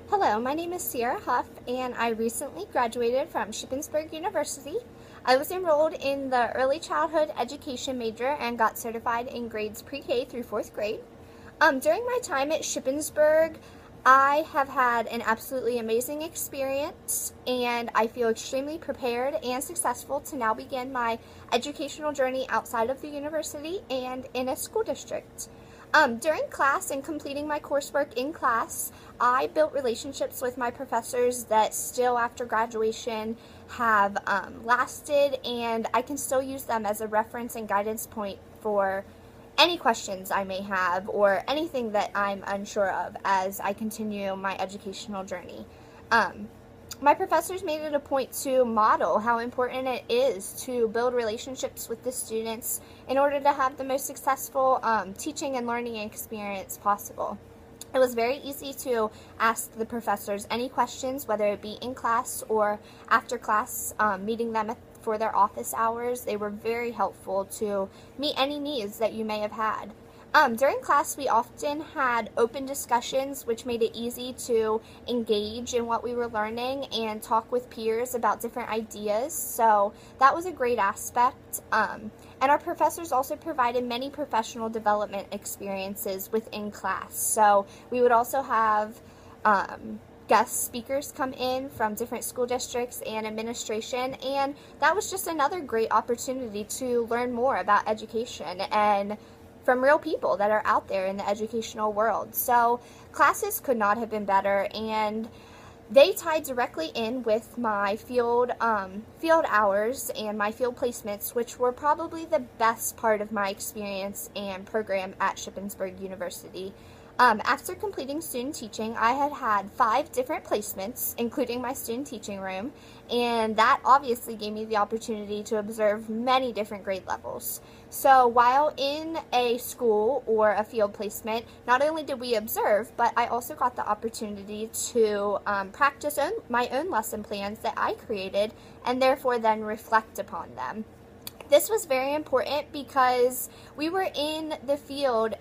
Hello, my name is Cierra Hough, and I recently graduated from Shippensburg University. I was enrolled in the early childhood education major and got certified in grades pre-K through 4th grade. During my time at Shippensburg, I have had an absolutely amazing experience, and I feel extremely prepared and successful to now begin my educational journey outside of the university and in a school district. During class and completing my coursework in class, I built relationships with my professors that still after graduation have lasted, and I can still use them as a reference and guidance point for any questions I may have or anything that I'm unsure of as I continue my educational journey. My professors made it a point to model how important it is to build relationships with the students in order to have the most successful teaching and learning experience possible. It was very easy to ask the professors any questions, whether it be in class or after class, meeting them for their office hours. They were very helpful to meet any needs that you may have had. During class, we often had open discussions, which made it easy to engage in what we were learning and talk with peers about different ideas. So that was a great aspect. And our professors also provided many professional development experiences within class. So we would also have guest speakers come in from different school districts and administration, and that was just another great opportunity to learn more about education and from real people that are out there in the educational world. So classes could not have been better, and they tied directly in with my field hours and my field placements, which were probably the best part of my experience and program at Shippensburg University. After completing student teaching, I had 5 different placements, including my student teaching room, and that obviously gave me the opportunity to observe many different grade levels. So while in a school or a field placement, not only did we observe, but I also got the opportunity to practice my own lesson plans that I created and therefore then reflect upon them. This was very important because we were in the field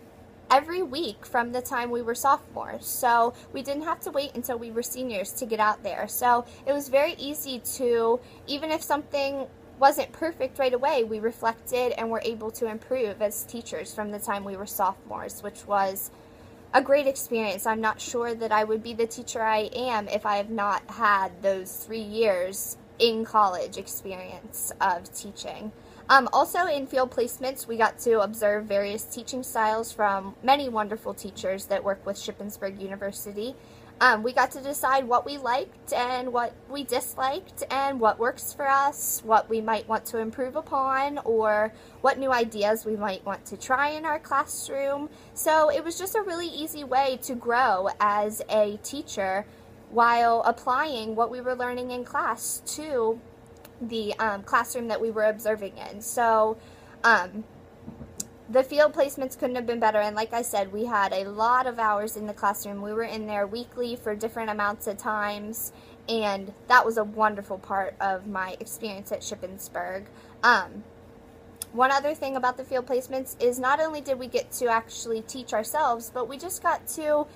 every week from the time we were sophomores, so we didn't have to wait until we were seniors to get out there. So it was very easy to, even if something wasn't perfect right away, we reflected and were able to improve as teachers from the time we were sophomores, which was a great experience. I'm not sure that I would be the teacher I am if I have not had those 3 years in college experience of teaching. Also in field placements, we got to observe various teaching styles from many wonderful teachers that work with Shippensburg University. We got to decide what we liked and what we disliked and what works for us, what we might want to improve upon, or what new ideas we might want to try in our classroom. So it was just a really easy way to grow as a teacher while applying what we were learning in class to the classroom that we were observing in. So the field placements couldn't have been better, and like I said, we had a lot of hours in the classroom. We were in there weekly for different amounts of times, and that was a wonderful part of my experience at Shippensburg. One other thing about the field placements is not only did we get to actually teach ourselves, but we just got to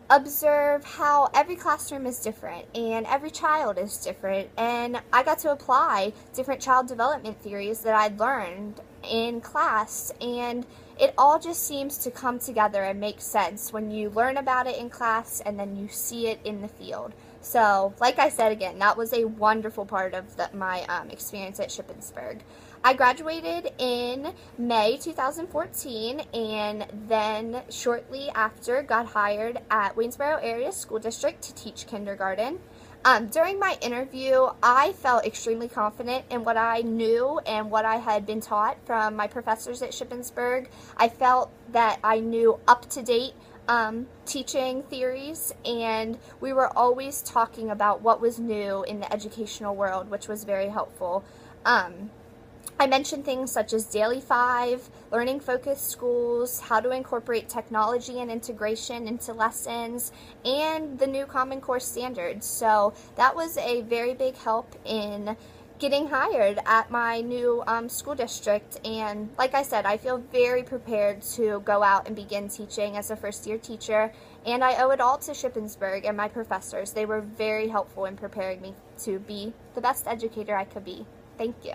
observe how every classroom is different and every child is different, and I got to apply different child development theories that I'd learned in class, and it all just seems to come together and make sense when you learn about it in class and then you see it in the field. So like I said again, that was a wonderful part of my experience at Shippensburg. I graduated in May 2014, and then shortly after got hired at Waynesboro Area School District to teach kindergarten. During my interview, I felt extremely confident in what I knew and what I had been taught from my professors at Shippensburg. I felt that I knew up-to-date teaching theories, and we were always talking about what was new in the educational world, which was very helpful. I mentioned things such as Daily 5, learning-focused schools, how to incorporate technology and integration into lessons, and the new Common Core standards. So that was a very big help in getting hired at my new school district. And like I said, I feel very prepared to go out and begin teaching as a first-year teacher, and I owe it all to Shippensburg and my professors. They were very helpful in preparing me to be the best educator I could be. Thank you.